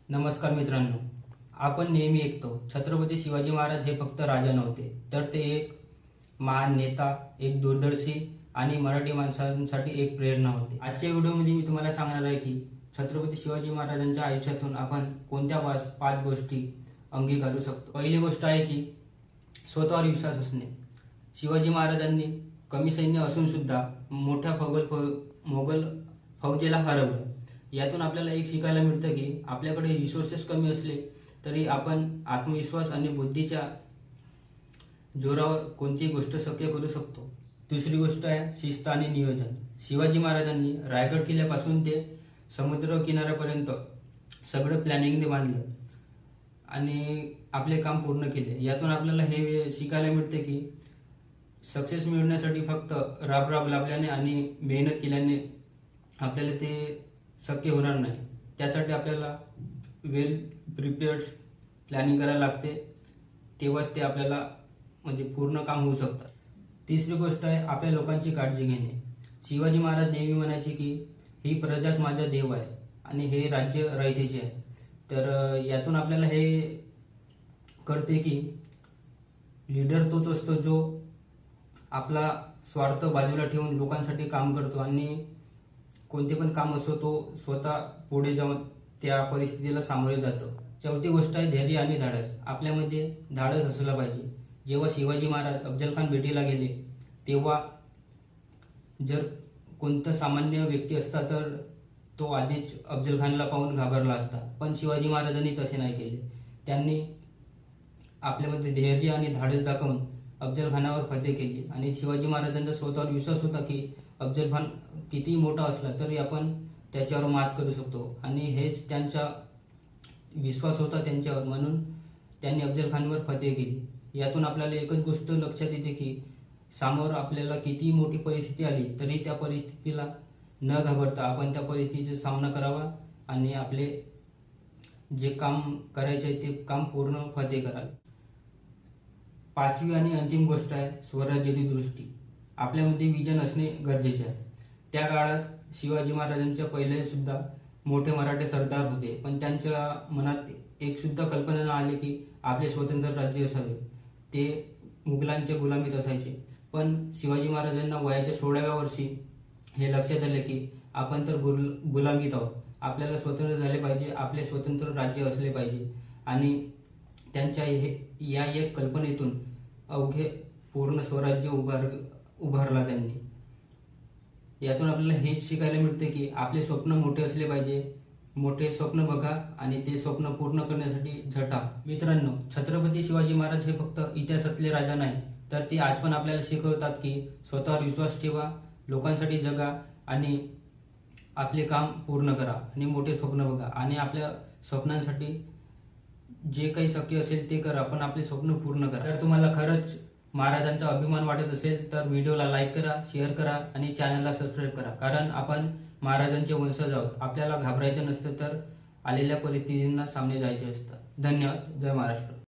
नमस्कार मित्रांनो, आपण नेहमी ऐकतो छत्रपती शिवाजी महाराज हे फक्त राजा नव्हते, तर ते एक महान नेता, एक दूरदर्शी आणि मराठी माणसांसाठी एक प्रेरणा होते। आजच्या व्हिडिओमध्ये मी तुम्हाला सांगणार आहे की छत्रपती शिवाजी महाराजांच्या आयुष्यातून आपण कोणत्या पाच गोष्टी अंगीकारू शकतो। पहिली गोष्ट आहे की स्वतःवर विश्वास असणे। शिवाजी महाराजांनी कमी सैन्य असून सुद्धा मोठ्या मोगल फौजेला हरवलं। यातून आपल्याला एक शिकायला मिळतं की आपल्याकडे रिसोर्सेस कमी असले तरी आपण आत्मविश्वास आणि बुद्धीच्या जोरावर कोणतीही गोष्ट शक्य करू शकतो। दुसरी गोष्ट आहे शिस्त आणि नियोजन। शिवाजी महाराजांनी रायगड किल्ल्यापासून ते समुद्र किनाऱ्यापर्यंत सगळं प्लॅनिंगने बांधलं आणि आपले काम पूर्ण केले। यातून आपल्याला हे शिकायला मिळते की सक्सेस मिळवण्यासाठी फक्त राब लाभल्याने आणि मेहनत केल्याने आपल्याला ते शक्य होणार नाही। त्यासाठी आपल्याला वेल प्रिपेअर्ड प्लॅनिंग करायला लागते, तेव्हाच ते आपल्याला पूर्ण काम होऊ शकतात। तिसरी गोष्ट आहे आपल्या लोकांची काळजी घेणे। शिवाजी महाराज नेहमी म्हणायचे की ही प्रजाच माझा देव आहे आणि हे राज्य रयतेचे आहे। तर यातून आपल्याला हे कळते की लीडर तोच असतो जो आपला स्वार्थ बाजूला ठेवून लोकांसाठी काम करतो आणि कोणते पण काम असो तो स्वतः पुढे जाऊन त्या परिस्थितीला सामोरे जातो। चौथी गोष्ट आहे धैर्य आणि धाडस। आपल्यामध्ये धाडस असलं पाहिजे। जेव्हा शिवाजी महाराज अफजल खान भेटीला गेले तेव्हा जर कोणता सामान्य व्यक्ती असता तर तो आधीच अफजल खानला पाहून घाबरला असता, पण शिवाजी महाराजांनी तसे नाही केले। त्यांनी आपल्यामध्ये धैर्य आणि धाडस दाखवून अफजल खानावर फतेह केली आणि शिवाजी महाराजांचा स्वतःवर विश्वास होता की अफजल खान किती मोठा असला तरी आपण त्याच्यावर मात करू शकतो आणि हेच त्यांचा विश्वास होता त्यांच्यावर, म्हणून त्यांनी अफजल खानवर फतेह केली। यातून आपल्याला एकच गोष्ट लक्षात येते की समोर आपल्याला किती मोठी परिस्थिती आली तरी त्या परिस्थितीला न घाबरता आपण त्या परिस्थितीचा सामना करावा आणि आपले जे काम करायचे ते काम पूर्ण फतेह करावे। पाचवी आणि अंतिम गोष्ट आहे स्वराज्याची दृष्टी। आपल्यामध्ये विजन असणे गरजेचे आहे। त्या काळात शिवाजी महाराजांच्या पहिले सुद्धा मोठे मराठे सरदार होते, पण त्यांच्या मनात एक सुद्धा कल्पना न आली की आपले स्वतंत्र राज्य असावे। ते मुघलांच्या गुलामीत असायचे, पण शिवाजी महाराजांना वयाच्या 16व्या वर्षी हे लक्षात आले की आपण तर गुलामीत आहोत, आपल्याला स्वतंत्र झाले पाहिजे, आपले स्वतंत्र राज्य असले पाहिजे आणि त्यांच्या या एक कल्पनेतून अवघे पूर्ण स्वराज्य उभारला त्यांनी। यातून आपल्याला हेच शिकायला मिळते की आपले स्वप्न मोठे असले पाहिजे, मोठे स्वप्न बघा आणि ते स्वप्न पूर्ण करण्यासाठी झटा। मित्रांनो, छत्रपती शिवाजी महाराज हे फक्त इतिहासातले राजा नाही, तर ते आज पण आपल्याला शिकवतात की स्वतःवर विश्वास ठेवा, लोकांसाठी जगा आणि आपले काम पूर्ण करा आणि मोठे स्वप्न बघा आणि आपल्या स्वप्नांसाठी जे काही शक्य असेल ते करा, पण आपले स्वप्न पूर्ण करा। जर तुम्हाला खरंच महाराजांचा अभिमान वाटत असेल तर व्हिडिओला लाईक करा, शेअर करा आणि चॅनलला सबस्क्राईब करा, कारण आपण महाराजांचे वंशज आहोत। आपल्याला घाबरायचं नसतं तर आलेल्या परिस्थितींना सामने जायचे असतं। धन्यवाद। जय महाराष्ट्र।